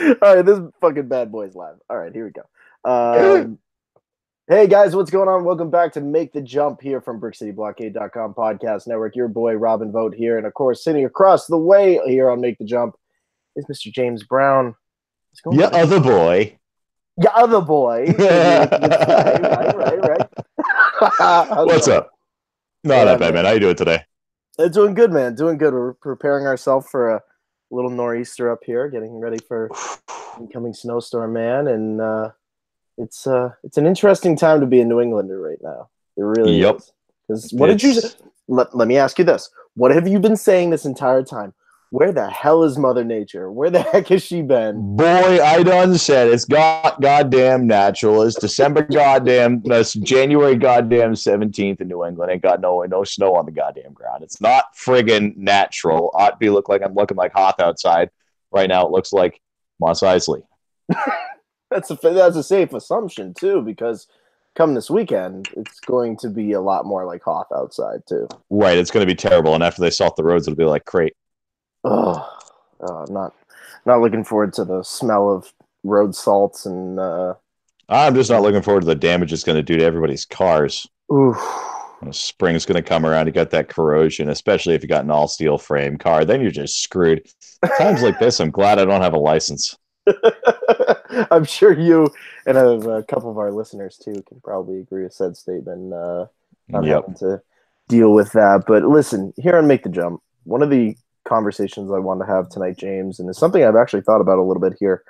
All right, this fucking bad boy's live. All right, here we go. Um, hey guys, what's going on? Welcome back to Make the Jump here from BrickCityBlockade.com podcast network. Your boy Robin Vogt here, and of course, sitting across the way here on Make the Jump is Mr. James Brown. What's going Yeah, on? other boy. Yeah, other boy, as you like to say. Right. How's it What's going, man? up? No, Yeah, not bad, man. man. How you doing today? It's doing good, man. Doing good. We're preparing ourselves for a little nor'easter up here, getting ready for incoming snowstorm, man, and it's an interesting time to be a New Englander right now. It really Yep. is. Because what did you It's let me ask you this? What have you been saying this entire time? Where the hell is Mother Nature? Where the heck has she been? boy, I done said it's goddamn natural. It's December goddamn that's January goddamn 17th in New England. Ain't got no snow on the goddamn ground. It's not friggin' natural. Ought to be I'm looking like Hoth outside. Right now it looks like Mos Eisley. That's a safe assumption too, because come this weekend, it's going to be a lot more like Hoth outside too. Right, it's gonna be terrible. And after they salt the roads, it'll be like great. Oh, not looking forward to the smell of road salts and I'm just not looking forward to the damage it's gonna do to everybody's cars. oof. When spring's going to come around, you got that corrosion, especially if you got an all steel frame car, then you're just screwed. Times like this, I'm glad I don't have a license. I'm sure you and a couple of our listeners too can probably agree with said statement. Not Yep. having to deal with that, but listen, here on Make the Jump, one of the conversations I want to have tonight, James, and it's something I've actually thought about a little bit here,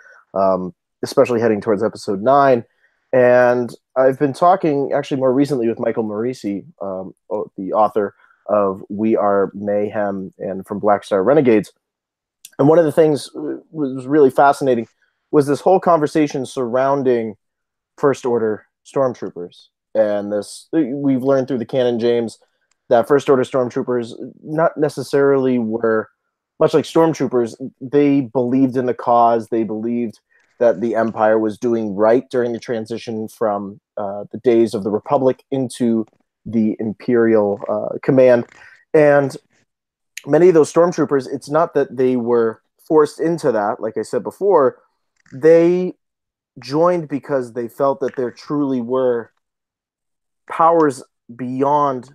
especially heading towards episode 9. And I've been talking actually more recently with Michael Morisi, the author of We Are Mayhem and from Black Star Renegades. And one of the things was really fascinating was this whole conversation surrounding First Order stormtroopers. And this, we've learned through the canon, James, that First Order stormtroopers not necessarily were, much like stormtroopers, they believed in the cause. They believed that the Empire was doing right during the transition from the days of the Republic into the Imperial command. And many of those stormtroopers, it's not that they were forced into that, like I said before, they joined because they felt that there truly were powers beyond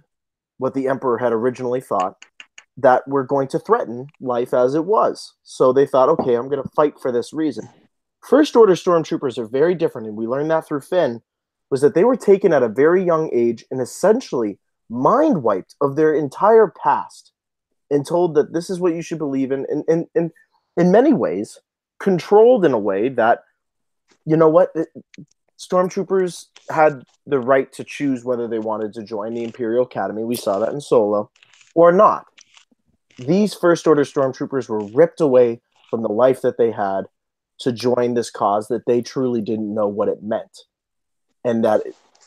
what the Emperor had originally thought that were going to threaten life as it was. So they thought, okay, I'm going to fight for this reason. First Order stormtroopers are very different, and we learned that through Finn, was that they were taken at a very young age and essentially mind wiped of their entire past and told that this is what you should believe in, and in many ways, controlled in a way that, you know what, stormtroopers had the right to choose whether they wanted to join the Imperial Academy. We saw that in Solo, or not. These First Order stormtroopers were ripped away from the life that they had to join this cause that they truly didn't know what it meant. And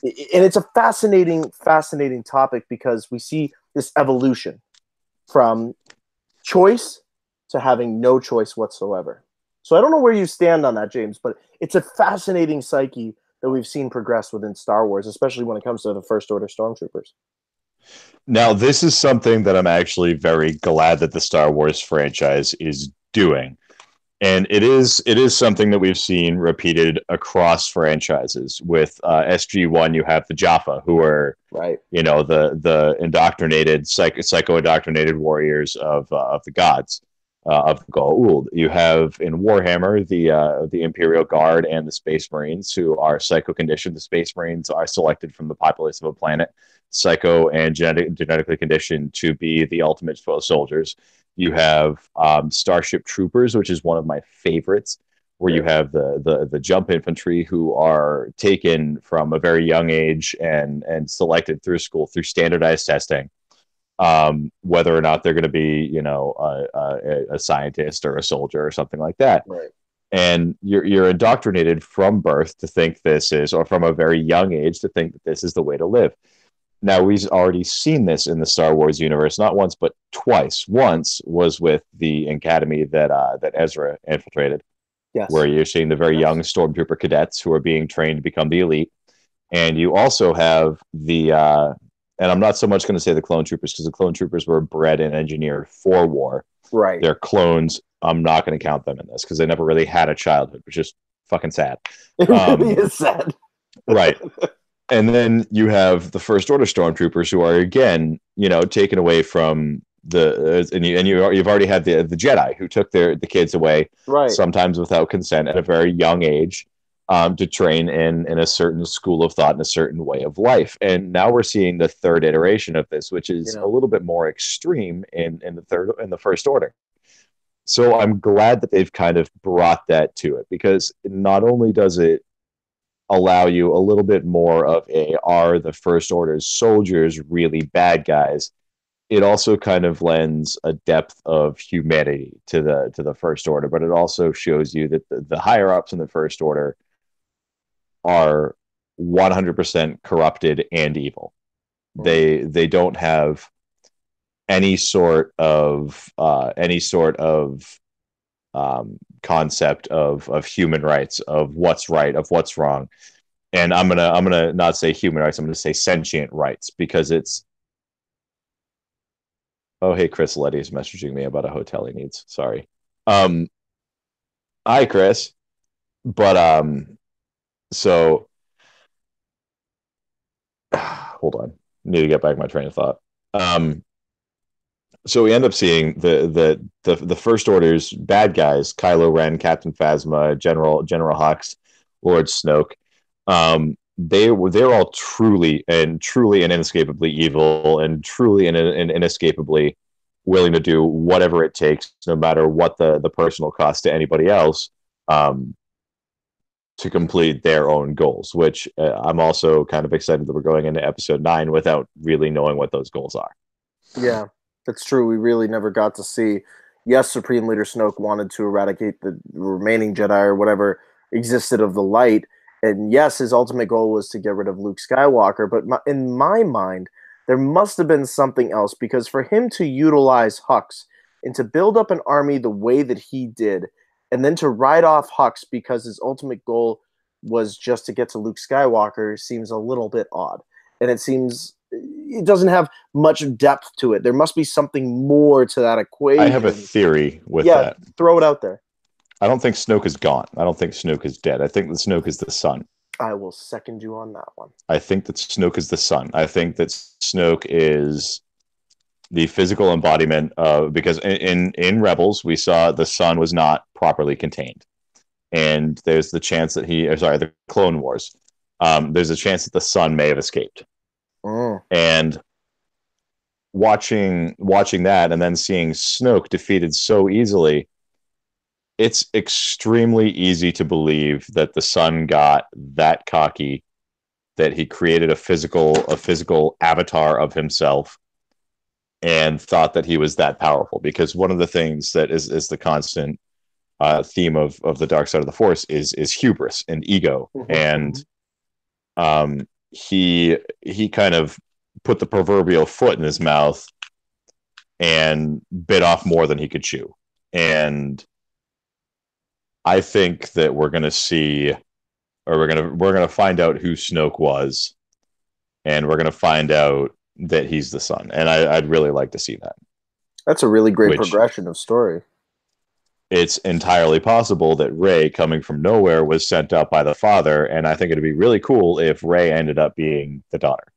it's a fascinating topic because we see this evolution from choice to having no choice whatsoever. So I don't know where you stand on that, James, but it's a fascinating psyche that we've seen progress within Star Wars, especially when it comes to the First Order stormtroopers. Now, this is something that I'm actually very glad that the Star Wars franchise is doing. And it is something that we've seen repeated across franchises. With SG1, you have the Jaffa, who are Right. the indoctrinated psycho indoctrinated warriors of the gods of Gaul. You have in Warhammer the Imperial Guard and the Space Marines, who are psycho conditioned. The Space Marines are selected from the populace of a planet, psycho and genetically conditioned to be the ultimate soldiers. You have Starship Troopers, which is one of my favorites, where you have the jump infantry who are taken from a very young age and selected through school through standardized testing, whether or not they're going to be a scientist or a soldier or something like that. Right. And you're indoctrinated from birth to think this is, or from a very young age to think that this is the way to live. Now, we've already seen this in the Star Wars universe, not once, but twice. Once was with the academy that Ezra infiltrated, Yes. where you're seeing the very young stormtrooper cadets who are being trained to become the elite. And you also have and I'm not so much going to say the clone troopers, because the clone troopers were bred and engineered for war. Right. They're clones I'm not going to count them in this because they never really had a childhood, which is fucking sad. It really is sad. Right. And then you have the First Order stormtroopers who are again, taken away from you've already had the Jedi who took the kids away, Right. sometimes without consent at a very young age, to train in a certain school of thought and a certain way of life. And now we're seeing the third iteration of this, which is a little bit more extreme in the First Order. So I'm glad that they've kind of brought that to it, because not only does it allow you a little bit more of are the First Order's soldiers really bad guys, it also kind of lends a depth of humanity to the First Order, but it also shows you that the higher ups in the First Order are 100% corrupted and evil. They don't have any sort of concept of human rights, of what's right, of what's wrong. And I'm gonna not say human rights. I'm gonna say sentient rights, because it's. Oh, hey, Chris Letty is messaging me about a hotel he needs. Sorry. Hi, Chris. But so hold on. Need to get back my train of thought. So we end up seeing the First Order's bad guys: Kylo Ren, Captain Phasma, General Hux, Lord Snoke. They're all truly and inescapably evil, and truly and inescapably willing to do whatever it takes, no matter what the personal cost to anybody else, to complete their own goals. Which I'm also kind of excited that we're going into Episode 9 without really knowing what those goals are. Yeah, that's true. We really never got to see. Yes, Supreme Leader Snoke wanted to eradicate the remaining Jedi or whatever existed of the light. And yes, his ultimate goal was to get rid of Luke Skywalker. But in my mind, there must have been something else, because for him to utilize Hux and to build up an army the way that he did, and then to write off Hux because his ultimate goal was just to get to Luke Skywalker, seems a little bit odd. And it doesn't have much depth to it. There must be something more to that equation. I have a theory with that. Throw it out there. I don't think Snoke is gone. I don't think Snoke is dead. I think that Snoke is the son. I will second you on that one. I think that Snoke is the son. I think that Snoke is the physical embodiment of, because in Rebels we saw the son was not properly contained, and there's the chance that the Clone Wars, there's a chance that the son may have escaped. And watching that and then seeing Snoke defeated so easily, it's extremely easy to believe that the son got that cocky that he created a physical avatar of himself and thought that he was that powerful. Because one of the things that is the constant theme of the dark side of the Force is hubris and ego. And he kind of put the proverbial foot in his mouth and bit off more than he could chew. And I think that we're going to see, or we're going to find out who Snoke was, and we're going to find out that he's the son. And I'd really like to see that. That's a really great progression of story. It's entirely possible that Rey, coming from nowhere, was sent up by the father, and I think it'd be really cool if Rey ended up being the daughter.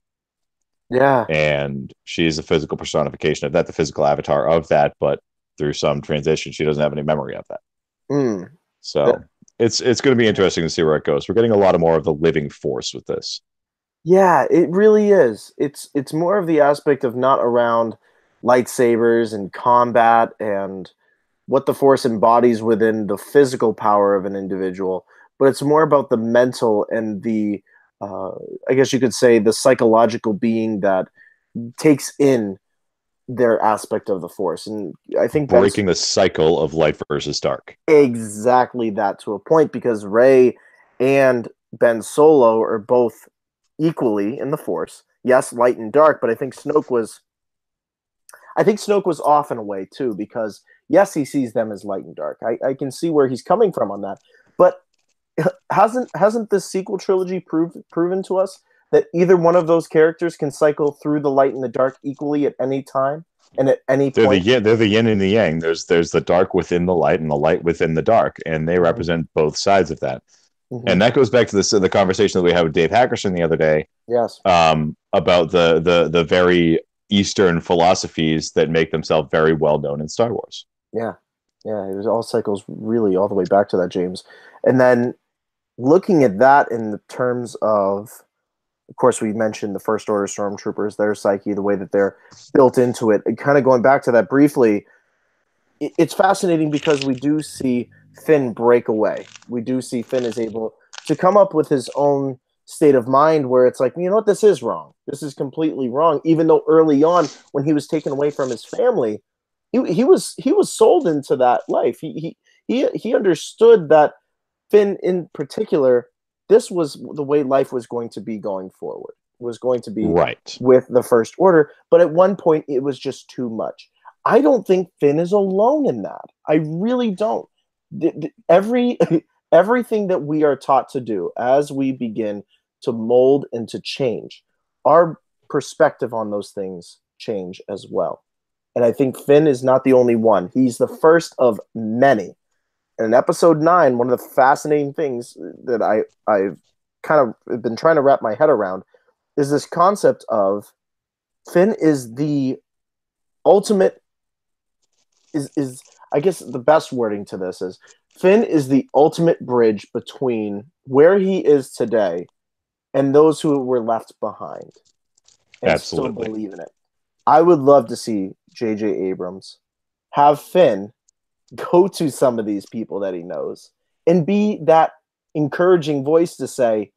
Yeah. And she's a physical personification of that, the physical avatar of that, but through some transition, she doesn't have any memory of that. So it's going to be interesting to see where it goes. We're getting a lot more of the living Force with this. Yeah, it really is. It's more of the aspect of not around lightsabers and combat and what the Force embodies within the physical power of an individual, but it's more about the mental and the, I guess you could say, the psychological being that takes in their aspect of the Force. And I think breaking the cycle of light versus dark. Exactly that, to a point, because Rey and Ben Solo are both equally in the Force. Yes, light and dark, but I think Snoke was off in a way too, because yes, he sees them as light and dark. I can see where he's coming from on that. But hasn't this sequel trilogy proven to us that either one of those characters can cycle through the light and the dark equally at any time? And at any They're the point, yin, they're the yin and the yang. There's the dark within the light and the light within the dark, and they mhm, represent both sides of that. mhm, And that goes back to the conversation that we had with Dave Hackerson the other day, yes, about the very Eastern philosophies that make themselves very well known in Star Wars. yeah, yeah, it was all cycles really all the way back to that, James. And then looking at that in the terms of course, we mentioned the First Order stormtroopers, their psyche, the way that they're built into it. And kind of going back to that briefly, it's fascinating because we do see Finn break away. We do see Finn is able to come up with his own state of mind where it's like, you know what, this is wrong. This is completely wrong. Even though early on, when he was taken away from his family, he was sold into that life. He understood that Finn in particular, this was the way life was going to be going forward. Was going to be Right. with the First Order, but at one point it was just too much. I don't think Finn is alone in that. I really don't. Every everything that we are taught to do as we begin to mold and to change, our perspective on those things change as well. And I think Finn is not the only one. He's the first of many. And in episode 9, one of the fascinating things that I've kind of been trying to wrap my head around is this concept of Finn is the ultimate is I guess the best wording to this is Finn is the ultimate bridge between where he is today and those who were left behind and still Absolutely. believe in it. I would love to see J.J. Abrams have Finn go to some of these people that he knows and be that encouraging voice to say,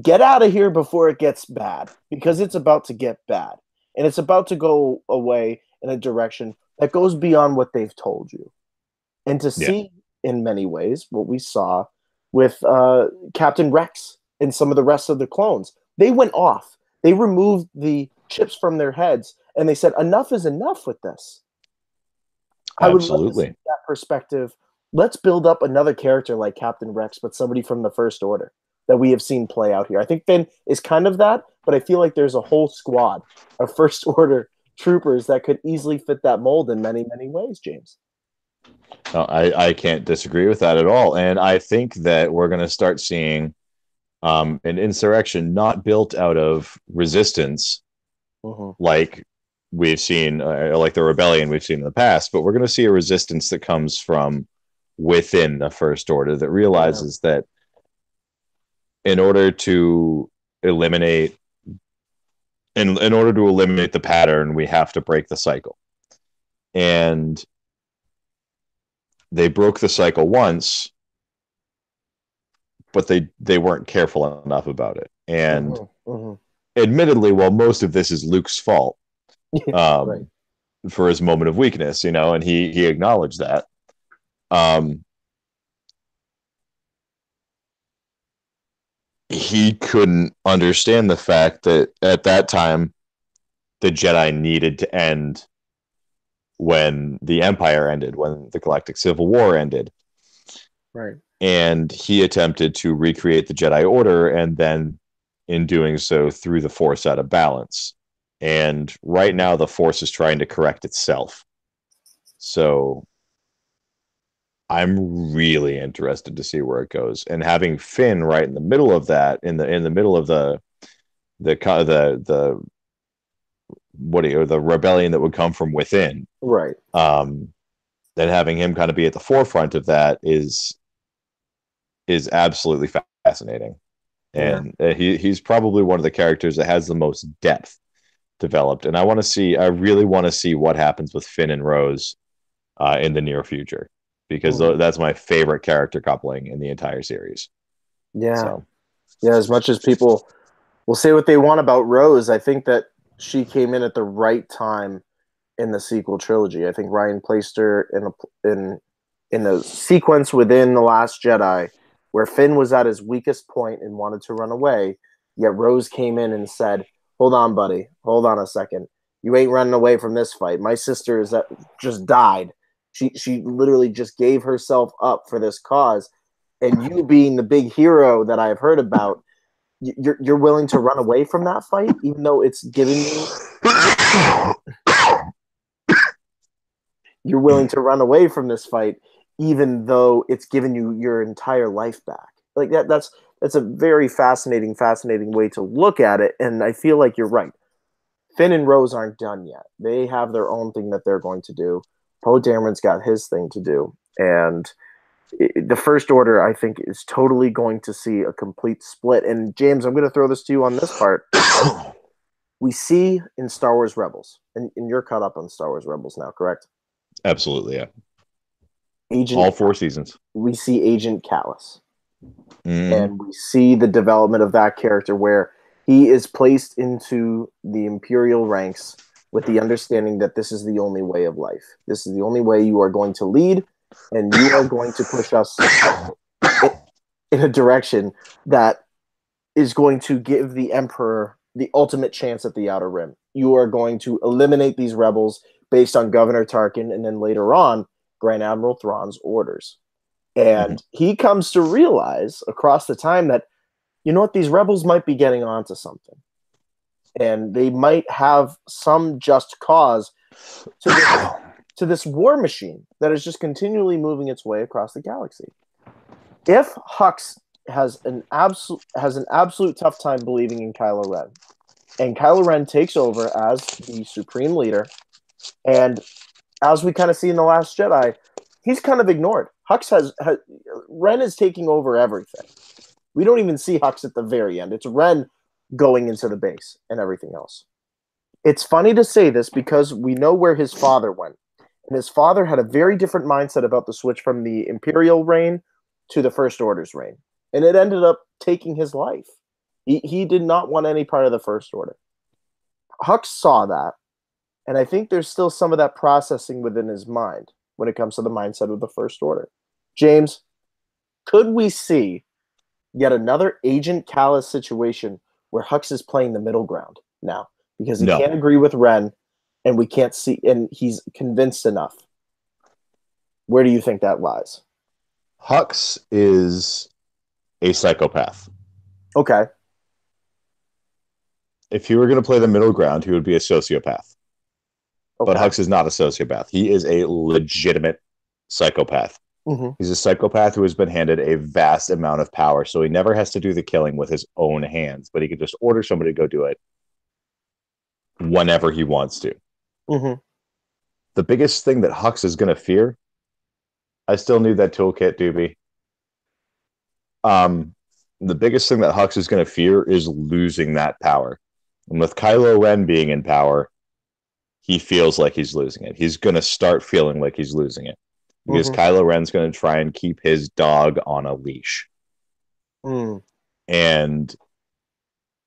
get out of here before it gets bad, because it's about to get bad. And it's about to go away in a direction that goes beyond what they've told you. And to Yeah. see, in many ways, what we saw with Captain Rex and some of the rest of the clones. They went off. They removed the chips from their heads, and they said, enough is enough with this. I would love to see Absolutely. that perspective. Let's build up another character like Captain Rex, but somebody from the First Order that we have seen play out here. I think Finn is kind of that, but I feel like there's a whole squad of First Order troopers that could easily fit that mold in many, many ways, James. No, I can't disagree with that at all. And I think that we're going to start seeing an insurrection not built out of resistance Mm-hmm. like we've seen, like the rebellion we've seen in the past, but we're going to see a resistance that comes from within the First Order that Yeah. realizes that in order to eliminate in order to eliminate the pattern, we have to break the cycle. And they broke the cycle once, but they weren't careful enough about it. And Mm-hmm. Mm-hmm. admittedly, while most of this is Luke's fault, Right. um, for his moment of weakness, and he acknowledged that. Um, he couldn't understand the fact that at that time the Jedi needed to end when the Empire ended, when the Galactic Civil War ended. Right. And he attempted to recreate the Jedi Order, and then in doing so threw the Force out of balance. And right now the Force is trying to correct itself. So I'm really interested to see where it goes. And having Finn right in the middle of that, in the middle of the the rebellion that would come from within, Right. then having him kind of be at the forefront of that is absolutely fascinating. Yeah. And he's probably one of the characters that has the most depth developed. And I really want to see what happens with Finn and Rose in the near future, because Mm-hmm. that's my favorite character coupling in the entire series. Yeah. So Yeah. As much as people will say what they want about Rose, I think that she came in at the right time in the sequel trilogy. I think Ryan placed her in a sequence within The Last Jedi where Finn was at his weakest point and wanted to run away, yet Rose came in and said, "Hold on, buddy. Hold on a second. You ain't running away from this fight. My sister is just died. She literally just gave herself up for this cause, and you being the big hero that I've heard about, you're willing to run away from that fight, even though it's giving you You're willing to run away from this fight, even though it's given you your entire life back. Like that's a very fascinating way to look at it. And I feel like you're right. Finn and Rose aren't done yet. They have their own thing that they're going to do. Poe Dameron's got his thing to do. And the First Order, I think, is totally going to see a complete split. And James, I'm going to throw this to you on this part. We see in Star Wars Rebels, and you're caught up on Star Wars Rebels now, correct? Absolutely, yeah. Agent, all 4 seasons. We see Agent Callus. And we see the development of that character where he is placed into the Imperial ranks with the understanding that this is the only way of life. This is the only way you are going to lead, and you are going to push us in a direction that is going to give the Emperor the ultimate chance at the Outer Rim. You are going to eliminate these rebels based on Governor Tarkin and then later on Grand Admiral Thrawn's orders. And he comes to realize across the time that, you know what, these rebels might be getting onto something. And they might have some just cause to this war machine that is just continually moving its way across the galaxy. If Hux has an absolute tough time believing in Kylo Ren, and Kylo Ren takes over as the supreme leader, and as we kind of see in The Last Jedi, he's kind of ignored. Ren is taking over everything. We don't even see Hux at the very end. It's Ren going into the base and everything else. It's funny to say this because we know where his father went. And his father had a very different mindset about the switch from the Imperial reign to the First Order's reign. And it ended up taking his life. He did not want any part of the First Order. Hux saw that. And I think there's still some of that processing within his mind when it comes to the mindset of the First Order. James, could we see yet another Agent Callus situation where Hux is playing the middle ground now? Because he can't agree with Ren, and we can't see, and he's convinced enough. Where do you think that lies? Hux is a psychopath. Okay. If he were going to play the middle ground, he would be a sociopath. Okay. But Hux is not a sociopath. He is a legitimate psychopath. Mm-hmm. He's a psychopath who has been handed a vast amount of power, so he never has to do the killing with his own hands, but he can just order somebody to go do it whenever he wants to. Mm-hmm. The biggest thing that Hux is going to fear, I still need that toolkit, Doobie. The biggest thing that Hux is going to fear is losing that power. And with Kylo Ren being in power, he feels like he's losing it. He's going to start feeling like he's losing it. Because Kylo Ren's going to try and keep his dog on a leash. And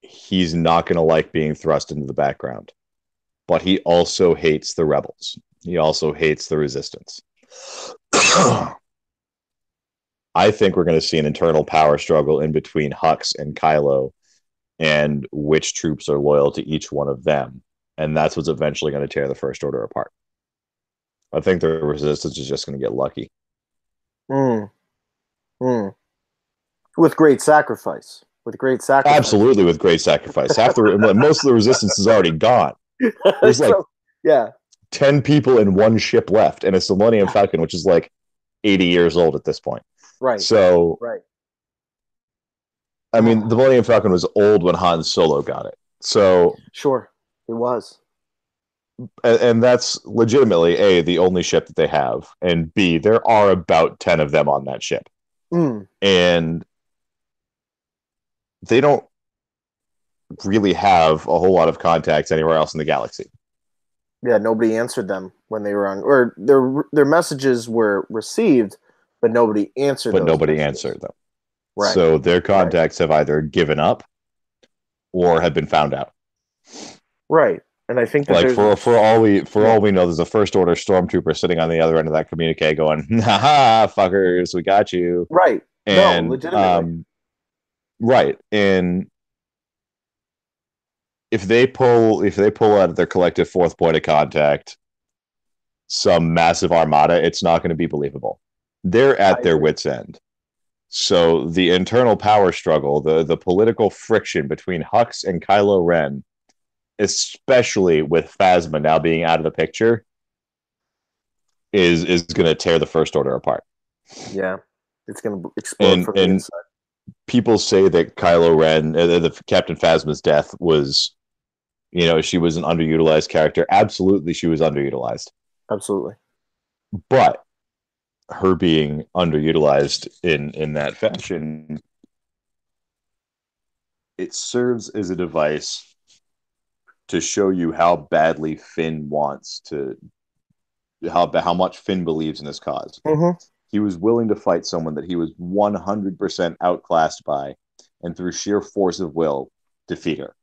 he's not going to like being thrust into the background. But he also hates the rebels. He also hates the resistance. I think we're going to see an internal power struggle in between Hux and Kylo and which troops are loyal to each one of them. And that's what's eventually going to tear the First Order apart. I think the resistance is just going to get lucky. With great sacrifice. Absolutely, with great sacrifice. Most of the resistance is already gone. There's like 10 people in one ship left, and it's the Millennium Falcon, which is like 80 years old at this point. Right. So, I mean, the Millennium Falcon was old when Han Solo got it. So, sure, it was. And that's legitimately, A, the only ship that they have, and B, there are about 10 of them on that ship. And they don't really have a whole lot of contacts anywhere else in the galaxy. Yeah, nobody answered them when they were on, or their messages were received, but nobody answered them. But nobody answered them. Right. So their contacts have either given up or have been found out. Right. And I think that like for all we know, there's a First Order stormtrooper sitting on the other end of that communique going, "Ha fuckers, we got you." Right. And legitimately. Right. And if they pull out of their collective fourth point of contact some massive armada, it's not going to be believable. They're at their wits' end. So the internal power struggle, the political friction between Hux and Kylo Ren, especially with Phasma now being out of the picture, is going to tear the First Order apart. Yeah, it's going to explode And from the inside. people say that Kylo Ren, the Captain Phasma's death was, she was an underutilized character. Absolutely, she was underutilized. Absolutely. But her being underutilized in that fashion, it serves as a device to show you how badly Finn wants to, how much Finn believes in this cause. Mm-hmm. He was willing to fight someone that he was 100% outclassed by, and through sheer force of will, defeat her.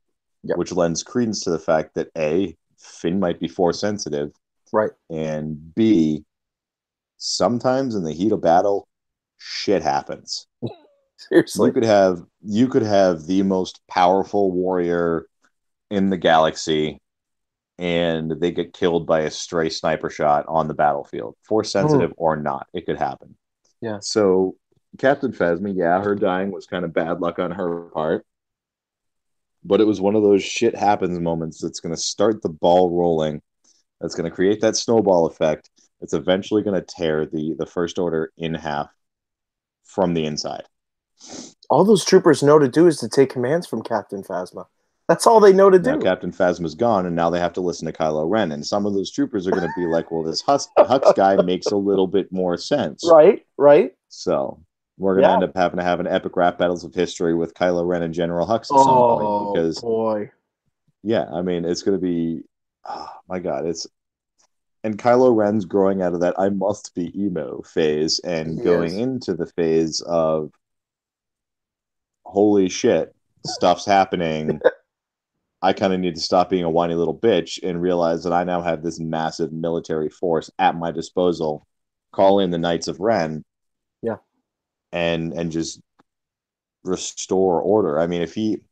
Yep. Which lends credence to the fact that A, Finn might be force sensitive, Right. and B, sometimes in the heat of battle, shit happens. Seriously. You could have the most powerful warrior in the galaxy, and they get killed by a stray sniper shot on the battlefield. Force sensitive or not, it could happen. Yeah. So Captain Phasma, yeah, her dying was kind of bad luck on her part, but it was one of those shit happens moments that's going to start the ball rolling. That's going to create that snowball effect. That's eventually going to tear the First Order in half from the inside. All those troopers know to do is to take commands from Captain Phasma. That's all they know to Now do. Captain Phasma's gone, and now they have to listen to Kylo Ren. And some of those troopers are going to be like, "Well, this Hux guy makes a little bit more sense." Right. Right. So we're going to Yeah. end up having to have an epic rap battles of history with Kylo Ren and General Hux at some point because, boy. yeah, I mean, it's going to be, oh my God, and Kylo Ren's growing out of that I must be emo phase and He going is. into the phase of holy shit, stuff's happening. I kind of need to stop being a whiny little bitch and realize that I now have this massive military force at my disposal. Call in the Knights of Ren, Yeah. and just restore order. I mean, if he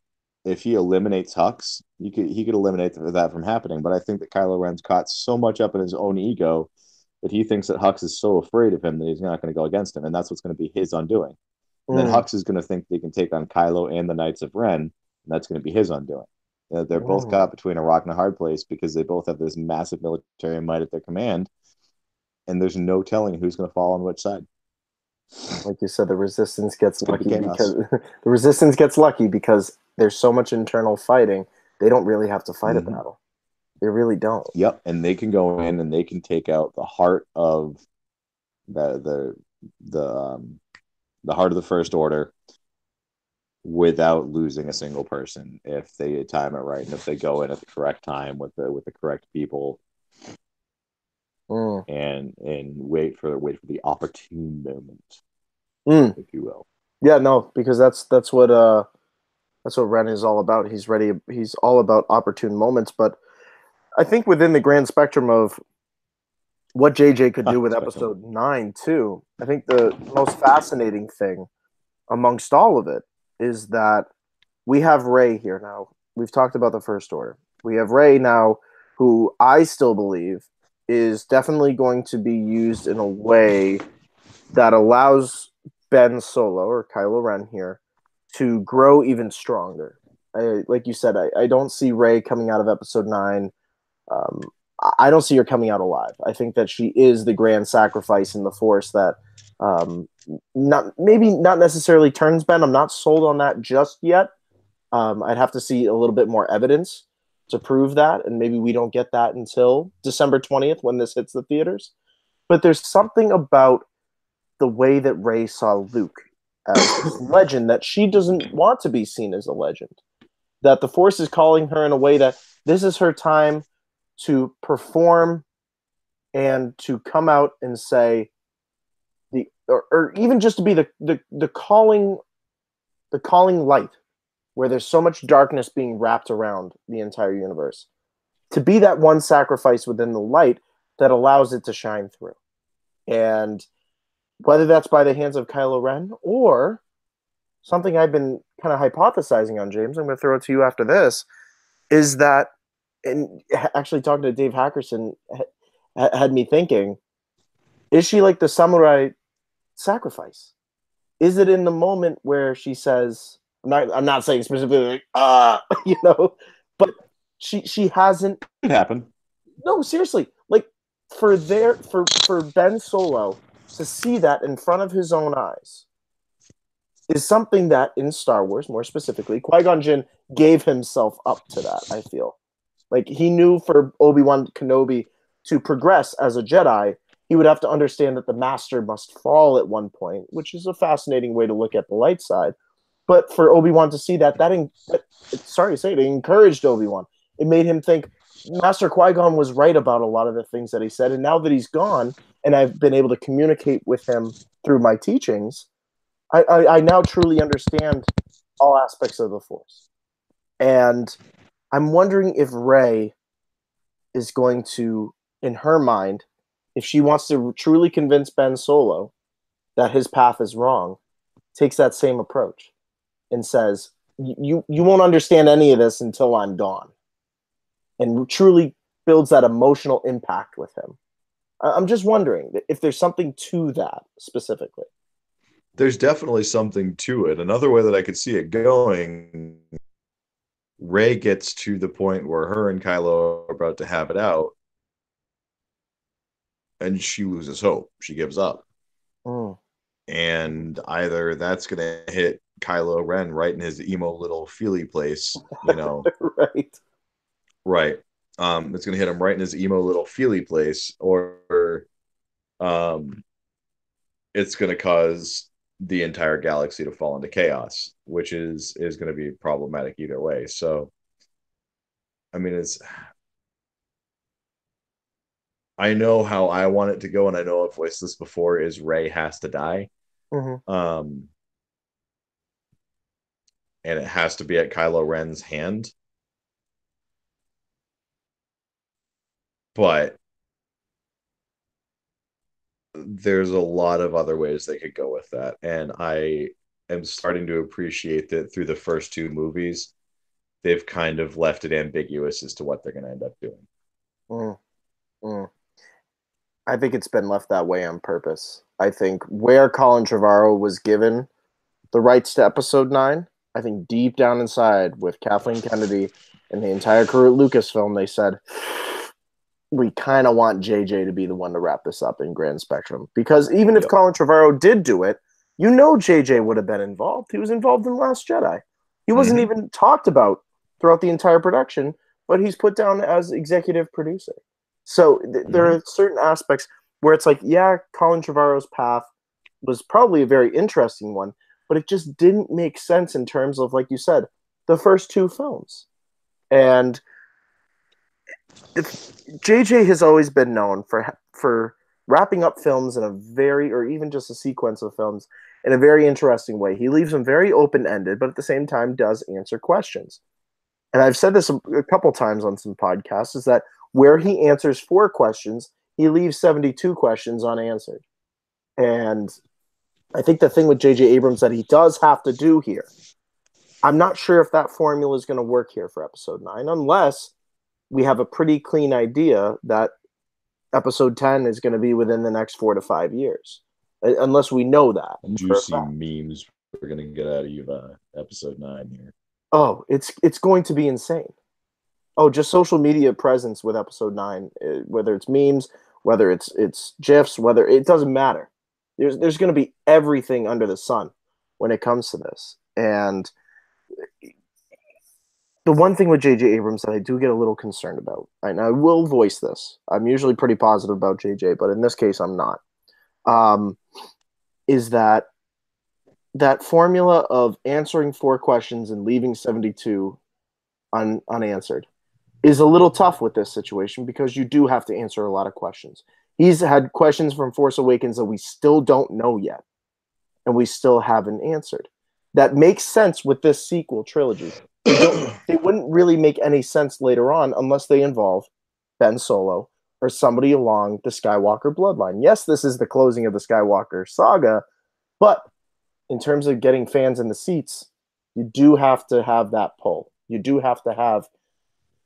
eliminates Hux, he could eliminate that from happening. But I think that Kylo Ren's caught so much up in his own ego that he thinks that Hux is so afraid of him that he's not going to go against him, and that's what's going to be his undoing. And then Hux is going to think they can take on Kylo and the Knights of Ren, and that's going to be his undoing. They're both caught between a rock and a hard place because they both have this massive military might at their command, and there's no telling who's going to fall on which side. Like you said, the resistance gets lucky because the resistance gets lucky because there's so much internal fighting. They don't really have to fight a battle. They really don't. Yep, and they can go in and they can take out the heart of the heart of the First Order without losing a single person if they time it right and if they go in at the correct time with the correct people and wait for the opportune moment, if you will. Yeah, no, because that's what Ren is all about. He's ready. He's all about opportune moments. But I think within the grand spectrum of what JJ could do with Episode 9 too, I think the most fascinating thing amongst all of it is that we have Rey here now. We've talked about the First Order. We have Rey now, who I still believe is definitely going to be used in a way that allows Ben Solo, or Kylo Ren here, to grow even stronger. Like you said, I don't see Rey coming out of Episode 9. I don't see her coming out alive. I think that she is the grand sacrifice in the Force that not necessarily turns Ben. I'm not sold on that just yet. I'd have to see a little bit more evidence to prove that, and maybe we don't get that until December 20th when this hits the theaters. But there's something about the way that Rey saw Luke as this legend that she doesn't want to be seen as a legend. That the Force is calling her in a way that this is her time to perform and to come out and say or even just to be the calling light where there's so much darkness being wrapped around the entire universe. To be that one sacrifice within the light that allows it to shine through. And whether that's by the hands of Kylo Ren or something I've been kind of hypothesizing on, James, I'm going to throw it to you after this, is that, and actually talking to Dave Hackerson had me thinking, is she like the samurai sacrifice? Is it in the moment where she says, I'm not saying specifically like, but she hasn't. It happened. No, seriously. Like, for Ben Solo to see that in front of his own eyes is something that in Star Wars, more specifically, Qui-Gon Jinn gave himself up to that, I feel. Like he knew for Obi-Wan Kenobi to progress as a Jedi, he would have to understand that the master must fall at one point, which is a fascinating way to look at the light side. But for Obi-Wan to see sorry to say it encouraged Obi-Wan. It made him think Master Qui-Gon was right about a lot of the things that he said. And now that he's gone and I've been able to communicate with him through my teachings, I now truly understand all aspects of the Force. And I'm wondering if Rey is going to, in her mind, if she wants to truly convince Ben Solo that his path is wrong, takes that same approach and says, you won't understand any of this until I'm gone. And truly builds that emotional impact with him. I'm just wondering if there's something to that specifically. There's definitely something to it. Another way that I could see it going, Rey gets to the point where her and Kylo are about to have it out, and she loses hope. She gives up. Mm. And either that's going to hit Kylo Ren right in his emo little feely place, you know. Right. Right. It's going to hit him right in his emo little feely place, or it's going to cause the entire galaxy to fall into chaos, which is going to be problematic either way. So, I mean, I know how I want it to go, and I know I've voiced this before, is Rey has to die. Mm-hmm. And it has to be at Kylo Ren's hand. But there's a lot of other ways they could go with that. And I am starting to appreciate that through the first two movies, they've kind of left it ambiguous as to what they're going to end up doing. Mm. Mm. I think it's been left that way on purpose. I think where Colin Trevorrow was given the rights to Episode 9, I think deep down inside with Kathleen Kennedy and the entire crew at Lucasfilm, they said, we kind of want JJ to be the one to wrap this up in Grand Spectrum. Because even if Colin Trevorrow did do it, you know JJ would have been involved. He was involved in Last Jedi. He wasn't even talked about throughout the entire production, but he's put down as executive producer. So there are certain aspects where it's like, yeah, Colin Trevorrow's path was probably a very interesting one, but it just didn't make sense in terms of, like you said, the first two films. And JJ has always been known for wrapping up films in a very, or even just a sequence of films, in a very interesting way. He leaves them very open-ended, but at the same time does answer questions. And I've said this a couple times on some podcasts, is that where he answers 4 questions, he leaves 72 questions unanswered. And I think the thing with J.J. Abrams that he does have to do here, I'm not sure if that formula is going to work here for Episode 9, unless we have a pretty clean idea that Episode 10 is going to be within the next 4 to 5 years. Unless we know that. Juicy memes we're going to get out of you Episode 9 here. Oh, it's going to be insane. Oh, just social media presence with Episode 9, whether it's memes, whether it's GIFs, whether it doesn't matter. There's going to be everything under the sun when it comes to this. And the one thing with J.J. Abrams that I do get a little concerned about, and I will voice this, I'm usually pretty positive about J.J., but in this case I'm not, is that formula of answering 4 questions and leaving 72 unanswered is a little tough with this situation, because you do have to answer a lot of questions. He's had questions from Force Awakens that we still don't know yet, and we still haven't answered. That makes sense with this sequel trilogy. They wouldn't really make any sense later on unless they involve Ben Solo or somebody along the Skywalker bloodline. Yes, this is the closing of the Skywalker saga, but in terms of getting fans in the seats, you do have to have that pull. You do have to have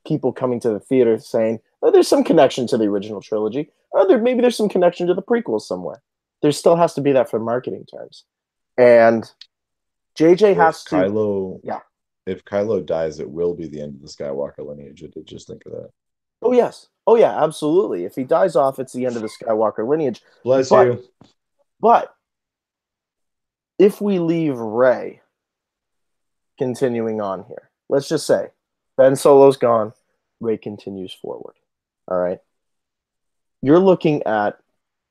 people coming to the theater saying, oh, there's some connection to the original trilogy. Or maybe there's some connection to the prequels somewhere. There still has to be that for marketing terms. And JJ has to... If Kylo dies, it will be the end of the Skywalker lineage. I did just think of that. Oh yes. Oh yeah, absolutely. If he dies off, it's the end of the Skywalker lineage. Bless But you. but if we leave Rey continuing on here, let's just say Ben Solo's gone, Rey continues forward. All right. You're looking at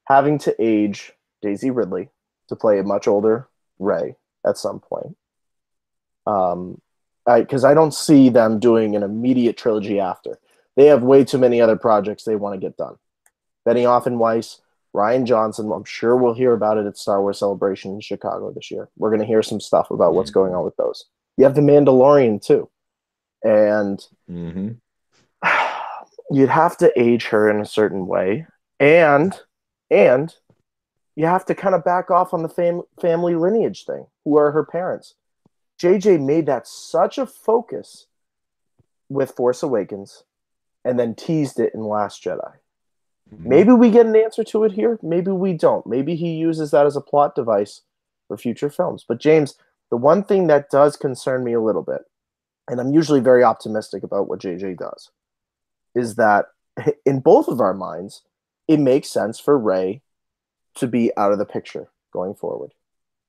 having to age Daisy Ridley to play a much older Rey at some point. Because I don't see them doing an immediate trilogy after. They have way too many other projects they want to get done. Benioff and Weiss, Ryan Johnson. I'm sure we'll hear about it at Star Wars Celebration in Chicago this year. We're going to hear some stuff about what's going Mm-hmm. on with those. You have the Mandalorian too, and Mm-hmm. you'd have to age her in a certain way, and you have to kind of back off on the family lineage thing. Who are her parents? JJ made that such a focus with Force Awakens, and then teased it in Last Jedi. Mm-hmm. Maybe we get an answer to it here. Maybe we don't. Maybe he uses that as a plot device for future films. But James, the one thing that does concern me a little bit, and I'm usually very optimistic about what JJ does, is that in both of our minds, it makes sense for Rey to be out of the picture going forward.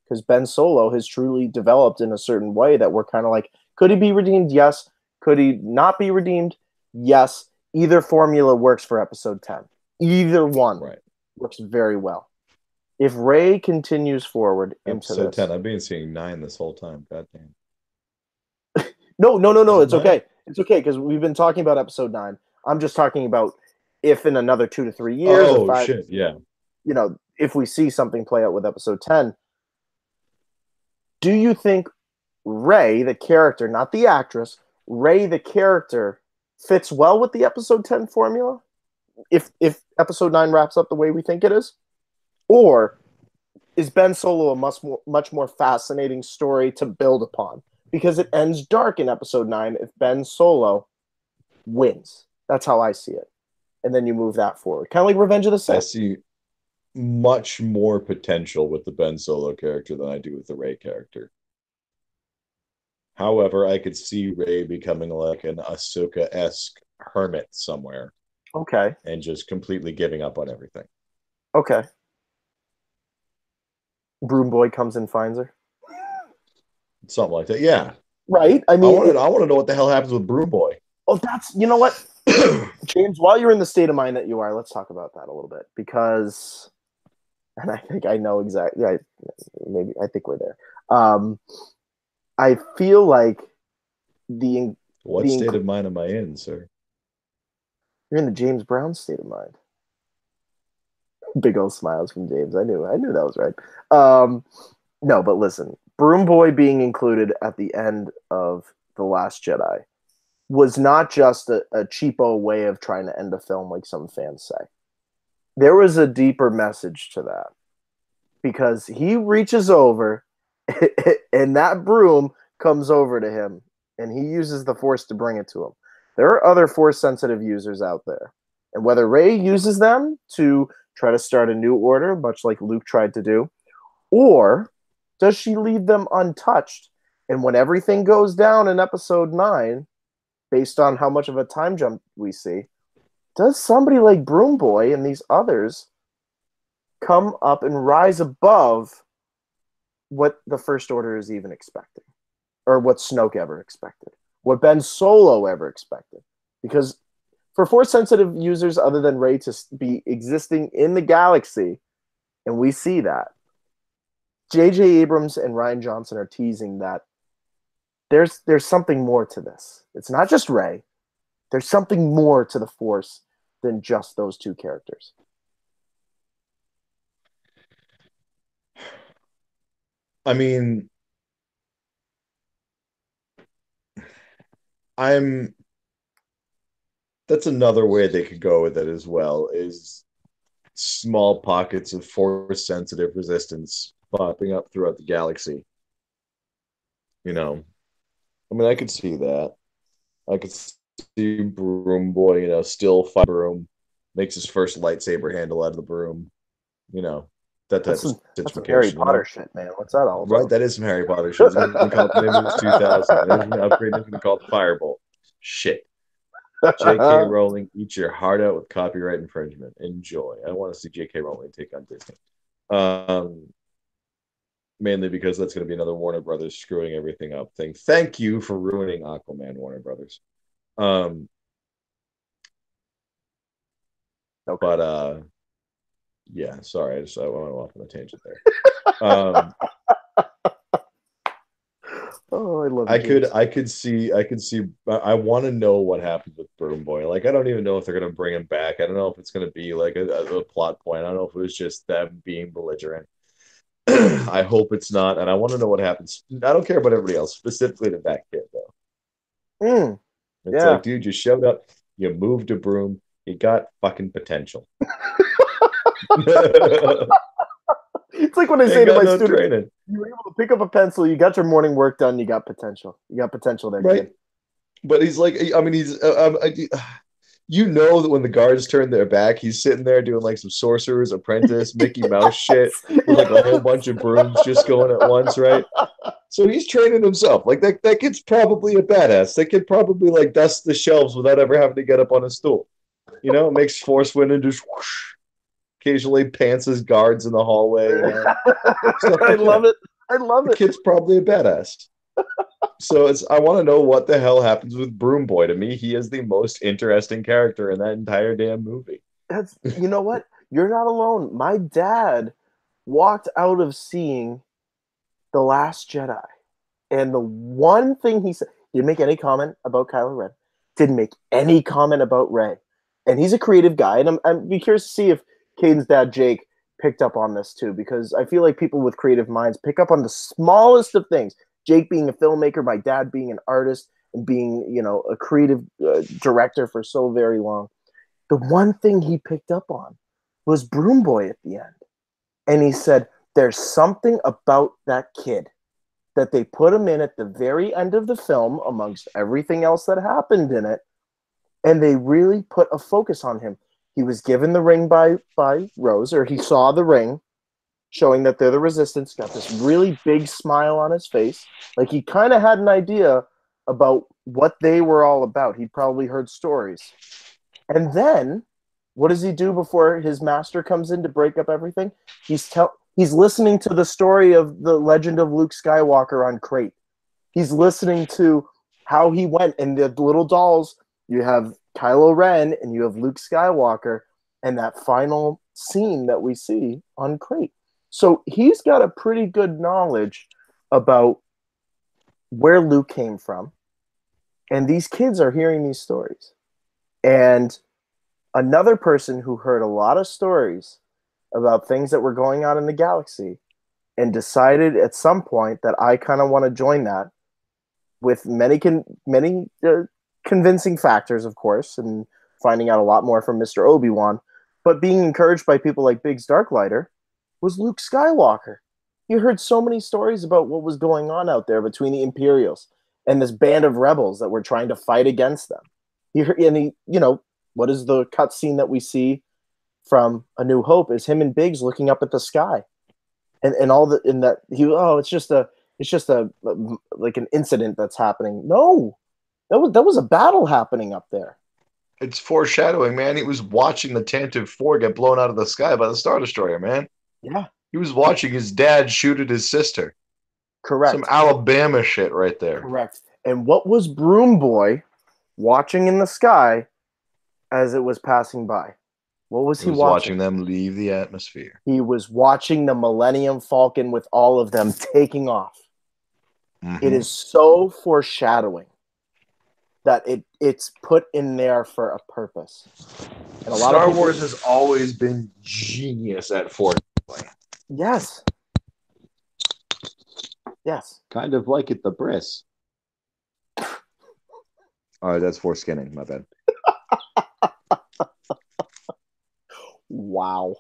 Because Ben Solo has truly developed in a certain way that we're kind of like, could he be redeemed? Yes. Could he not be redeemed? Yes. Either formula works for episode 10. Either one Right. works very well. If Rey continues forward into Episode 10. this, I've been seeing 9 this whole time. God damn. no, no, no, Is no, it it's 9? okay. It's okay because we've been talking about episode 9. I'm just talking about if in another 2 to 3 years or Oh, five, shit. Yeah. if we see something play out with episode 10, do you think Rey, the character, not the actress, Rey, the character, fits well with the episode 10 formula? If episode 9 wraps up the way we think it is? Or is Ben Solo a much more fascinating story to build upon? Because it ends dark in episode 9 if Ben Solo wins. That's how I see it. And then you move that forward. Kind of like Revenge of the I Sith. see much more potential with the Ben Solo character than I do with the Ray character. However, I could see Ray becoming like an Ahsoka-esque hermit somewhere Okay. and just completely giving up on everything. Okay. Broom Boy comes and finds her. Something like that. Yeah. Right? I I mean, want to I want to know what the hell happens with Broom Boy. oh, that's, you know what? James, while you're in the state of mind that you are, let's talk about that a little bit because, and I think I know exactly. Maybe I think we're there. Um, I feel like the What the state of mind am I in, sir? you're in the James Brown state of mind. Big old smiles from James. I knew that was right. No, but listen, Broom Boy being included at the end of The Last Jedi was not just a cheapo way of trying to end a film, like some fans say. There was a deeper message to that because he reaches over and that broom comes over to him and he uses the force to bring it to him. There are other force sensitive users out there. And whether Rey uses them to try to start a new order, much like Luke tried to do, or does she leave them untouched? And when everything goes down in episode 9, based on how much of a time jump we see, does somebody like Broom Boy and these others come up and rise above what the First Order is even expecting, or what Snoke ever expected, what Ben Solo ever expected? Because for force sensitive users other than Rey to be existing in the galaxy, and we see that, J.J. Abrams and Ryan Johnson are teasing that there's something more to this. It's not just Rey. There's something more to the Force than just those two characters. I mean, I'm that's another way they could go with it as well, is small pockets of force sensitive resistance popping up throughout the galaxy. You know, I mean, I could see that. I could see Broom Boy, still fight broom, makes his first lightsaber handle out of the broom, you know, that type That's of some Harry Potter situation. shit, man. What's that all Right, about? that is some Harry Potter shit. It's going to be called Nimbus 2000. It is going to upgrade. It's going to be called Firebolt. Shit. J.K. Rowling, eat your heart out with copyright infringement. Enjoy. I want to see J.K. Rowling take on Disney. Um, Mainly because that's going to be another Warner Brothers screwing everything up thing. Thank you for ruining Aquaman, Warner Brothers. Um, Okay. but yeah, sorry, I went off on a tangent there. Um, Oh, I love you, James. I could see. I want to know what happens with Broom Boy. Like, I don't even know if they're gonna bring him back. I don't know if it's gonna be like a plot point. I don't know if it was just them being belligerent. I hope it's not, and I want to know what happens. I don't care about everybody else, specifically to that kid though. Mm, It's yeah. like, dude, you showed up, you moved a broom, you got fucking potential. Ain't It's like when I say to got my no students, training, you were able to pick up a pencil, you got your morning work done, you got potential. You got potential there, right? kid. But he's like, I mean, you know that when the guards turn their back, he's sitting there doing like some Sorcerer's Apprentice, Mickey Mouse shit with like a whole bunch of brooms just going at once, right? So he's training himself. Like that kid's probably a badass. That kid probably like dusts the shelves without ever having to get up on a stool. You know, makes force wind and just whoosh, occasionally pants his guards in the hallway, you know, stuff I like love that. it. I love The it. kid's probably a badass. So I want to know what the hell happens with Broom Boy. To me, he is the most interesting character in that entire damn movie. That's you know what? You're not alone. My dad walked out of seeing The Last Jedi. And the one thing he said, didn't make any comment about Kylo Ren, didn't make any comment about Rey. And he's a creative guy. And I'm be curious to see if Caden's dad, Jake, picked up on this too, because I feel like people with creative minds pick up on the smallest of things. Jake being a filmmaker, my dad being an artist, and being, a creative director for so very long. The one thing he picked up on was Broom Boy at the end. And he said, there's something about that kid that they put him in at the very end of the film amongst everything else that happened in it, and they really put a focus on him. He was given the ring by Rose, or he saw the ring showing that they're the resistance, got this really big smile on his face, like he kind of had an idea about what they were all about. He'd probably heard stories. And then what does he do before his master comes in to break up everything? He's listening to the story of the legend of Luke Skywalker on Crate. He's listening to how he went, and the little dolls. You have Kylo Ren and you have Luke Skywalker, and that final scene that we see on Crate. So he's got a pretty good knowledge about where Luke came from, and these kids are hearing these stories. And another person who heard a lot of stories about things that were going on in the galaxy and decided at some point that I kind of want to join that with many convincing factors, of course, and finding out a lot more from Mr. Obi-Wan, but being encouraged by people like Biggs Darklighter was Luke Skywalker. You heard so many stories about what was going on out there between the Imperials and this band of rebels that were trying to fight against them. What is the cutscene that we see from A New Hope is him and Biggs looking up at the sky, and all the in that it's just a like an incident that's happening. No, that was a battle happening up there. It's foreshadowing, man. He was watching the Tantive 4 get blown out of the sky by the Star Destroyer, man. Yeah, He was watching his dad shoot at his sister. Some correct, Alabama shit right there. correct. And what was Broom Boy watching in the sky as it was passing by? What was He he was watching? watching them leave the atmosphere. He was watching the Millennium Falcon with all of them taking off. It Mm-hmm. is so foreshadowing that it's put in there for a purpose. And a lot of Star people, Wars has always been genius at foreshadowing. yes, yes. Kind of like it, the Briss. Oh, that's foreskinning. My bad. Wow.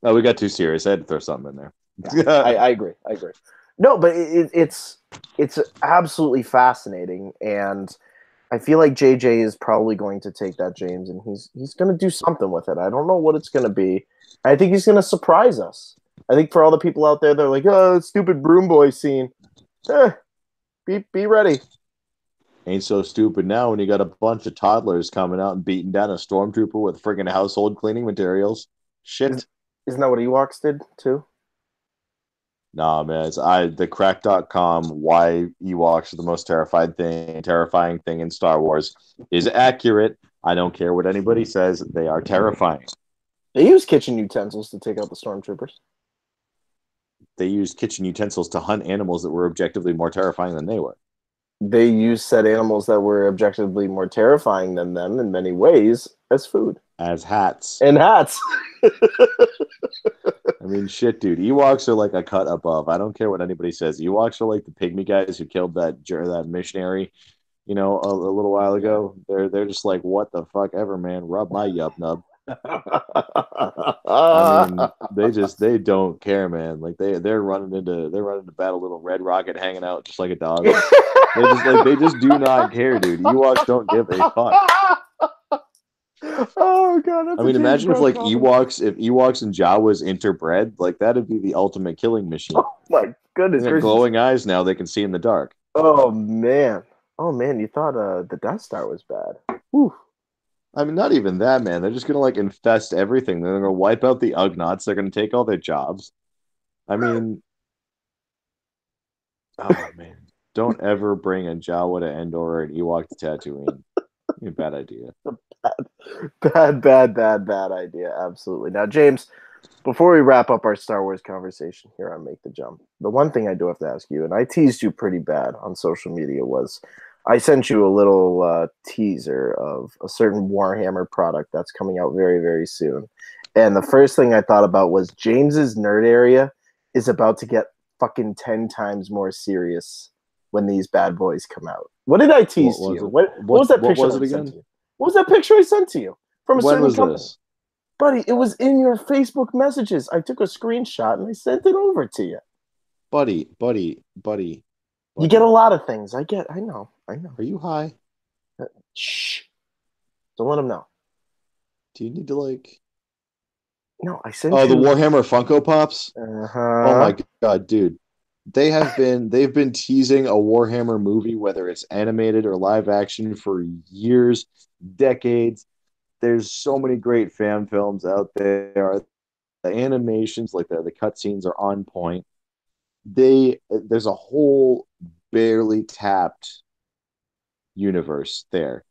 Oh, we got too serious. I had to throw something in there. Yeah, I agree. I agree. No, but it's absolutely fascinating, and I feel like JJ is probably going to take that, James, and he's going to do something with it. I don't know what it's going to be. I think he's going to surprise us. I think for all the people out there, they're like, "Oh, stupid Broom Boy scene." Be ready. Ain't so stupid now when you got a bunch of toddlers coming out and beating down a stormtrooper with friggin' household cleaning materials. Is, Shit. isn't that what Ewoks did too? Nah, man. It's the crack.com why Ewoks are the most terrifying thing in Star Wars is accurate. I don't care what anybody says. They are terrifying. They use kitchen utensils to take out the stormtroopers. They used kitchen utensils to hunt animals that were objectively more terrifying than they were. They used said animals that were objectively more terrifying than them in many ways as food As hats. and hats. I mean, shit, dude. Ewoks are like a cut above. I don't care what anybody says. Ewoks are like the pygmy guys who killed that missionary, a little while ago. They're just like, what the fuck ever, man. Rub my yub nub. I mean, they don't care, man. Like they're running into battle, little red rocket hanging out just like a dog. They just do not care, dude. Ewoks don't give a fuck. Oh god, that's I mean, a James imagine if Brown like comment. Ewoks and Jawas interbred, like that'd be the ultimate killing machine. Oh my goodness They got gracious. glowing eyes now; they can see in the dark. Oh man. Oh man, you thought the Death Star was bad. Whew. I mean, not even that, man. They're just gonna like infest everything. They're gonna wipe out the Ugnaughts. They're gonna take all their jobs. I mean, oh man, don't ever bring a Jawa to Endor or an Ewok to Tatooine. A bad idea. Bad idea. Absolutely. Now, James, before we wrap up our Star Wars conversation here on Make the Jump, the one thing I do have to ask you, and I teased you pretty bad on social media, was I sent you a little teaser of a certain Warhammer product that's coming out very, very soon. And the first thing I thought about was James's nerd area is about to get fucking 10 times more serious when these bad boys come out. What did I tease to you? What was that picture was it I sent again? to you? What was that picture I sent to you from a When certain was company? this? Buddy, it was in your Facebook messages. I took a screenshot and I sent it over to you. Buddy. You get a lot of things. I know. Are you high? Shh. Don't let them know. Do you need to like? No, I sent Oh, the you. Warhammer Funko Pops. Oh Uh-huh. my god, dude. They've been teasing a Warhammer movie, whether it's animated or live action, for years, decades. There's so many great fan films out there. The animations, like the cutscenes, are on point. There's a whole barely tapped universe there.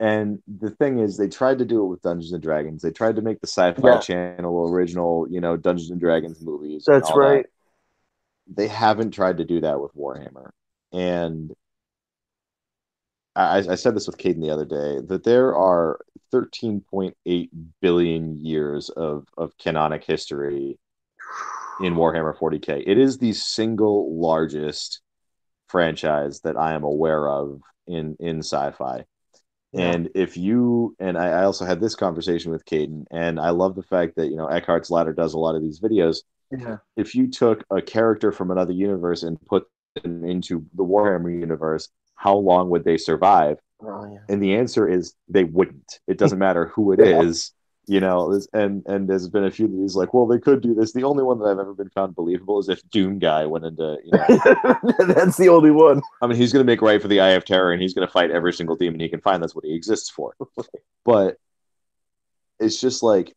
And the thing is, they tried to do it with Dungeons and Dragons. They tried to make the Sci-Fi Yeah, Channel original, Dungeons and Dragons movies and that's all that. right. They haven't tried to do that with Warhammer. And I said this with Caden the other day that there are 13.8 billion years of canonic history in Warhammer 40K. It is the single largest franchise that I am aware of in sci-fi. Yeah. And if you and I also had this conversation with Caden, and I love the fact that Eckhart's Ladder does a lot of these videos. Yeah. If you took a character from another universe and put them into the Warhammer universe, how long would they survive? Oh yeah. And the answer is they wouldn't. It doesn't matter who it Yeah. is. And there's been a few that he's like, well, they could do this. The only one that I've ever been found believable is if Doom Guy went into. That's the only one. I mean, he's going to make right for the Eye of Terror, and he's going to fight every single demon he can find. That's what he exists for. But it's just like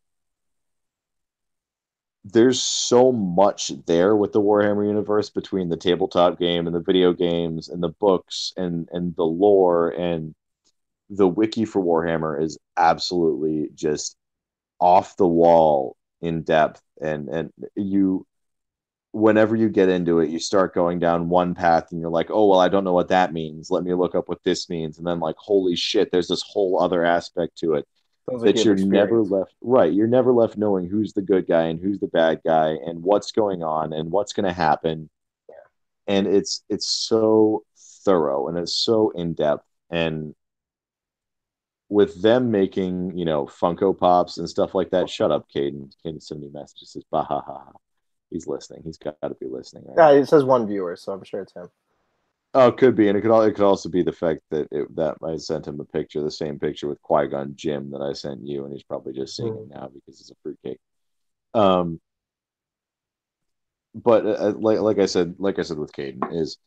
there's so much there with the Warhammer universe between the tabletop game and the video games and the books and the lore, and the wiki for Warhammer is absolutely just off the wall in depth, and you whenever you get into it, you start going down one path and you're like, oh, well, I don't know what that means. Let me look up what this means. And then, like, holy shit, there's this whole other aspect to it Sounds like you that have you're never experience. left, right. You're never left knowing who's the good guy and who's the bad guy and what's going on and what's going to happen. And it's so thorough and it's so in depth. And with them making, Funko Pops and stuff like that, shut up, Caden. Caden send me messages, says, bah, ha, ha, ha. He's listening. He's got to be listening right Yeah, now. it says one viewer, so I'm sure it's him. Oh, it could be, and it could also be the fact that I sent him a picture, the same picture with Qui-Gon Jinn that I sent you, and he's probably just seeing it now because it's a fruitcake. Um, but like I said with Caden is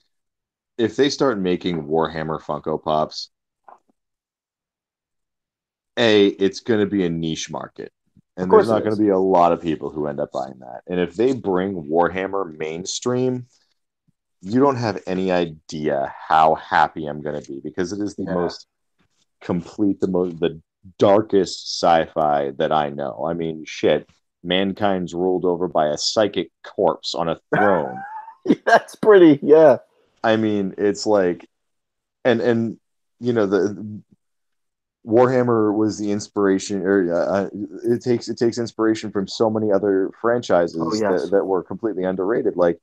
if they start making Warhammer Funko Pops, it's going to be a niche market. Of And there's course it not going is. to be a lot of people who end up buying that. And if they bring Warhammer mainstream, you don't have any idea how happy I'm going to be, because it is the Yeah. most complete, the darkest sci-fi that I know. I mean, shit, mankind's ruled over by a psychic corpse on a throne. That's pretty. Yeah. I mean, it's like, and the Warhammer was the inspiration, or it takes inspiration from so many other Oh franchises yes. that were completely underrated. Like,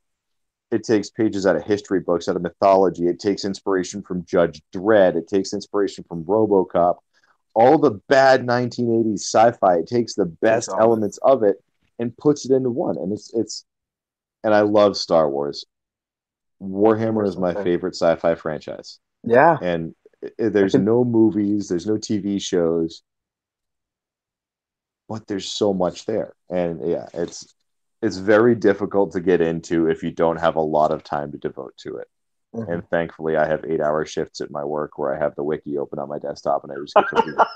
it takes pages out of history books, out of mythology. It takes inspiration from Judge Dredd. It takes inspiration from RoboCop. All the bad 1980s sci-fi. It takes the Takes best all of it. elements of it and puts it into one. And it's and I love Star Wars. Same Warhammer here, is my same. favorite sci-fi franchise, Yeah. and I there's could. no movies, there's no TV shows, but there's so much there. And yeah, it's very difficult to get into if you don't have a lot of time to devote to it. And Mhm. thankfully, I have 8-hour shifts at my work where I have the wiki open on my desktop and I just get to read,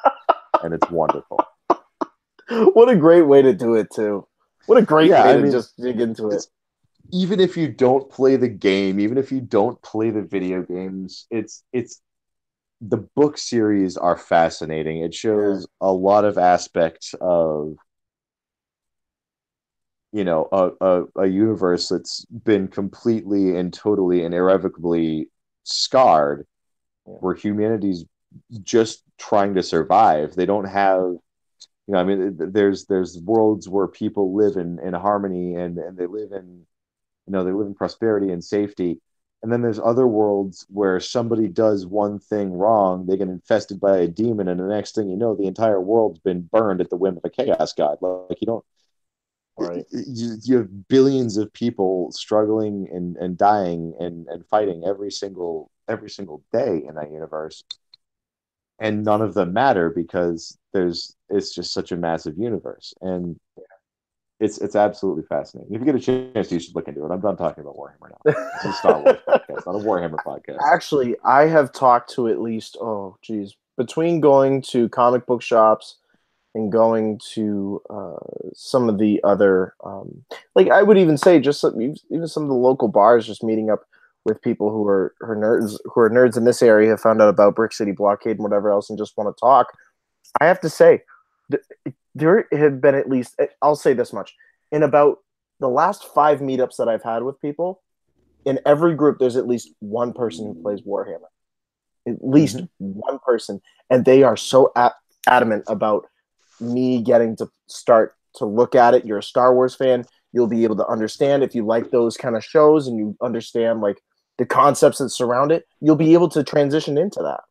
and it's wonderful. What a great way to do it too. What a great Yeah, way I to mean, just dig into it. it's even if you don't play the game, even if you don't play the video games, it's the book series are fascinating. It Yeah. shows a lot of aspects of a universe that's been completely and totally and irrevocably scarred, Yeah. where humanity's just trying to survive. They don't have, I mean, there's worlds where people live in harmony, and they live in, they live in prosperity and safety. And then there's other worlds where somebody does one thing wrong, they get infested by a demon, and the next thing you know, the entire world's been burned at the whim of a chaos god. Like, you don't, Right. you have billions of people struggling and dying and fighting every single day in that universe, and none of them matter because it's just such a massive universe. And it's absolutely fascinating. If you get a chance, you should look into it. I'm done talking about Warhammer now. This is a Star Wars podcast, not a Warhammer podcast. Actually, I have talked to at least, oh geez, between going to comic book shops and going to some of the other, like I would even say, just even some of the local bars, just meeting up with people who are nerds in this area, have found out about Brick City Blockade and whatever else, and just want to talk. I have to say, there have been at least, I'll say this much, in about the last 5 meetups that I've had with people, in every group, there's at least one person who plays Warhammer. At least Mm-hmm. one person. And they are so adamant about me getting to start to look at it. You're a Star Wars fan. You'll be able to understand if you like those kind of shows and you understand like the concepts that surround it. You'll be able to transition into that.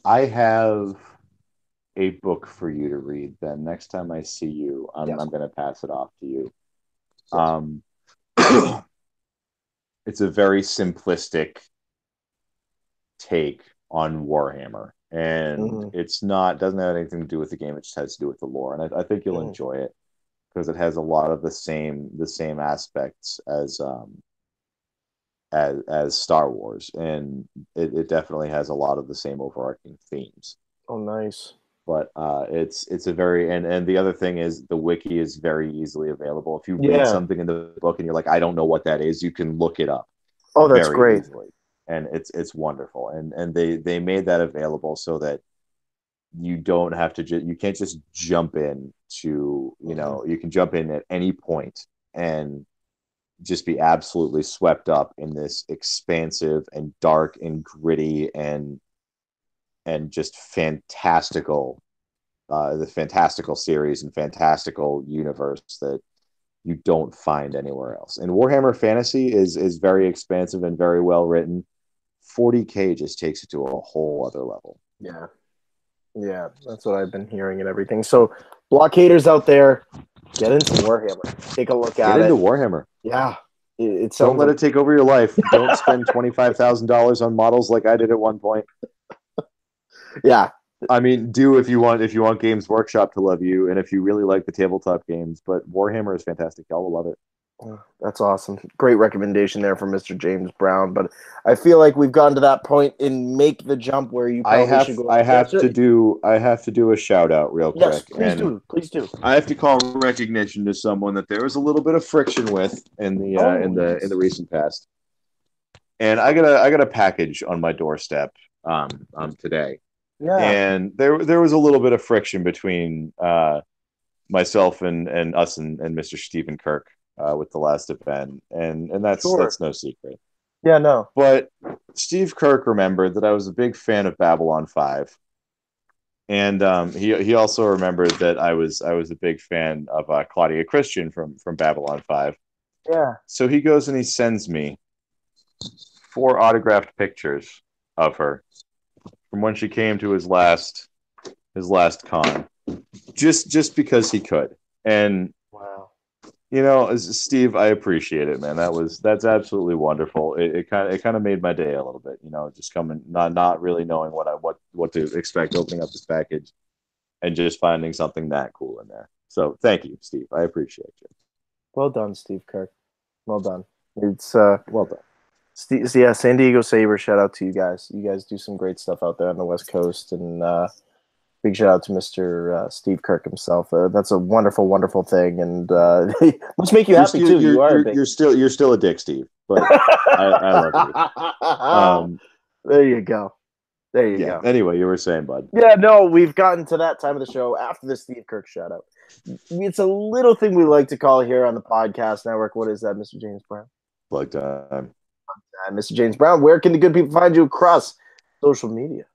I have a book for you to read. Then next time I see you, I'm Yes. I'm going to pass it off to you. Yes. Um, it's a very simplistic take on Warhammer, and Mm-hmm. it's not doesn't have anything to do with the game. It just has to do with the lore, and I think you'll Mm-hmm. enjoy it because it has a lot of the same aspects as Star Wars, and it definitely has a lot of the same overarching themes. Oh, nice. But it's a very, and the other thing is the wiki is very easily available. If you read Yeah. something in the book and you're like, I don't know what that is, you can look it up Oh, that's very great. easily, and it's wonderful. And they made that available so that you don't have to you can't just jump in to, Mm-hmm. you can jump in at any point and just be absolutely swept up in this expansive and dark and gritty and just fantastical, the fantastical series and fantastical universe that you don't find anywhere else. And Warhammer Fantasy is very expansive and very well written. 40K just takes it to a whole other level. Yeah. Yeah. That's what I've been hearing and everything. So, blockaders out there, get into Warhammer. Take a look Get at into it. Warhammer. Yeah. It Don't sounds let like, it take over your life. Don't spend $25,000 on models like I did at one point. yeah. I mean, do if you want Games Workshop to love you, and if you really like the tabletop games. But Warhammer is fantastic. Y'all will love it. That's awesome. Great recommendation there from Mr. James Brown. But I feel like we've gotten to that point in Make the Jump where you probably should go. I have to do a shout out real Yes, quick, please and do. Please do. I have to call recognition to someone that there was a little bit of friction with Oh, in yes. the recent past. And I got a package on my doorstep today, Yeah, and there was a little bit of friction between myself and us and Mr. Stephen Kirk with the last event, and sure. that's no secret. Yeah, no. But Steve Kirk remembered that I was a big fan of Babylon 5. And he also remembered that I was a big fan of Claudia Christian from Babylon 5. Yeah. So he goes and he sends me 4 autographed pictures of her from when she came to his last con, just because he could. And Wow. Steve, I appreciate it, man. That's absolutely wonderful. It kind of made my day a little bit, just coming, not really knowing what to expect opening up this package and just finding something that cool in there. So thank you, Steve. I appreciate you. Well done, Steve Kirk. Well done. It's Well done. Yeah, San Diego Sabres. Shout out to you guys. You guys do some great stuff out there on the West Coast, and big shout out to Mr. Steve Kirk himself. That's a wonderful, wonderful thing, and must make you happy too. You are a big. You're still a dick, Steve, but I love you. There you go. There you go. Anyway, you were saying, bud. Yeah, no, we've gotten to that time of the show after the Steve Kirk shout out. It's a little thing we like to call here on the podcast network. What is that, Mr. James Brown? Plug time. Mr. James Brown, where can the good people find you across social media?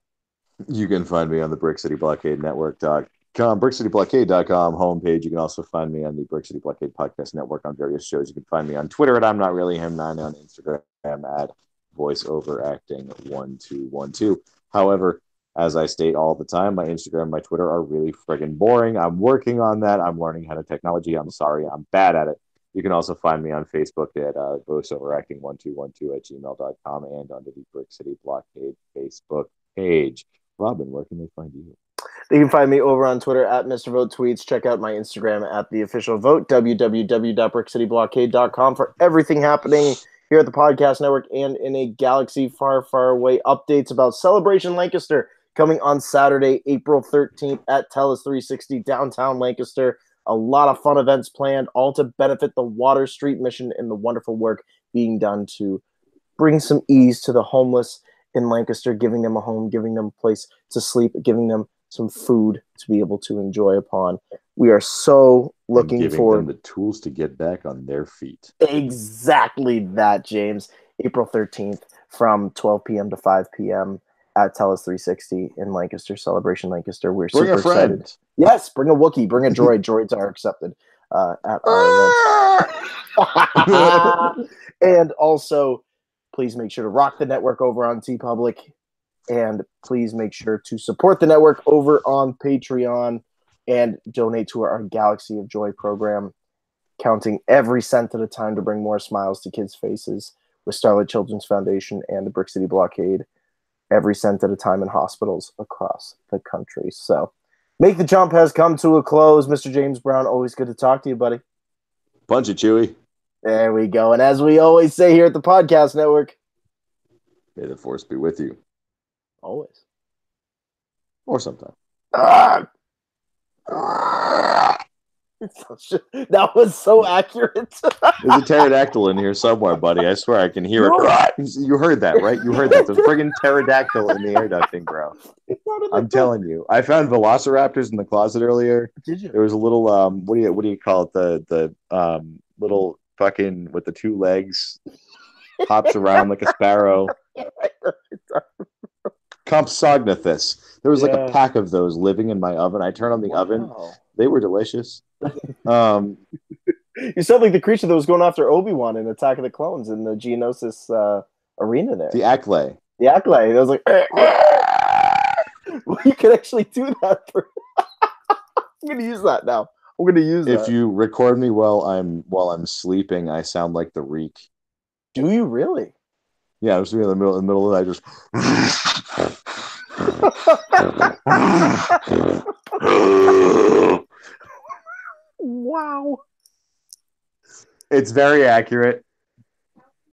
You can find me on the Brick City Blockade Network.com, BrickCityBlockade.com homepage. You can also find me on the Brick City Blockade Podcast Network on various shows. You can find me on Twitter at I'm Not Really Him 9, on Instagram at VoiceOverActing1212. However, as I state all the time, my Instagram and my Twitter are really friggin' boring. I'm working on that. I'm learning how to technology. I'm sorry. I'm bad at it. You can also find me on Facebook at voiceoveracting1212 at gmail.com and under the Brick City Blockade Facebook page. Robin, where can they find you? You can find me over on Twitter at Mr. Vogt Tweets. Check out my Instagram at The Official Vote, www.brickcityblockade.com for everything happening here at the Podcast Network and in a galaxy far, far away. Updates about Celebration Lancaster coming on Saturday, April 13th at TELUS 360 downtown Lancaster. A lot of fun events planned, all to benefit the Water Street mission and the wonderful work being done to bring some ease to the homeless in Lancaster, giving them a home, giving them a place to sleep, giving them some food to be able to enjoy upon. We are so looking forward. Giving them the tools to get back on their feet. Exactly that, James. April 13th from 12 p.m. to 5 p.m. at TELUS 360 in Lancaster, Celebration Lancaster. We're super excited. Yes, bring a Wookiee, bring a droid. Droids are accepted at our event. And also, please make sure to rock the network over on TeePublic. And please make sure to support the network over on Patreon and donate to our Galaxy of Joy program, counting every cent at a time to bring more smiles to kids' faces with Starlight Children's Foundation and the Brick City Blockade, every cent at a time in hospitals across the country. So, Make the Jump has come to a close. Mr. James Brown, always good to talk to you, buddy. Punch it, Chewy. There we go. And as we always say here at the Podcast Network, may the force be with you. Always. Or sometime. That was so accurate. There's a pterodactyl in here somewhere, buddy. I swear I can hear it. You heard that, right? You heard that. There's a friggin' pterodactyl in the air ducting, bro. I'm telling you. I found velociraptors in the closet earlier. Did you? There was a little what do you call it? The little fucking with the 2 legs hops around like a sparrow. Compsognathus. There was like a pack of those living in my oven. I turned on the oven. They were delicious. You sound like the creature that was going after Obi-Wan in Attack of the Clones in the Geonosis arena there. The Acklay. The Acklay. That was like, well, you could actually do that. I'm going to use that now. I'm going to use that. If you record me while I'm sleeping, I sound like the Reek. Do you really? Yeah, I was in the middle of the night, just. Wow. It's very accurate.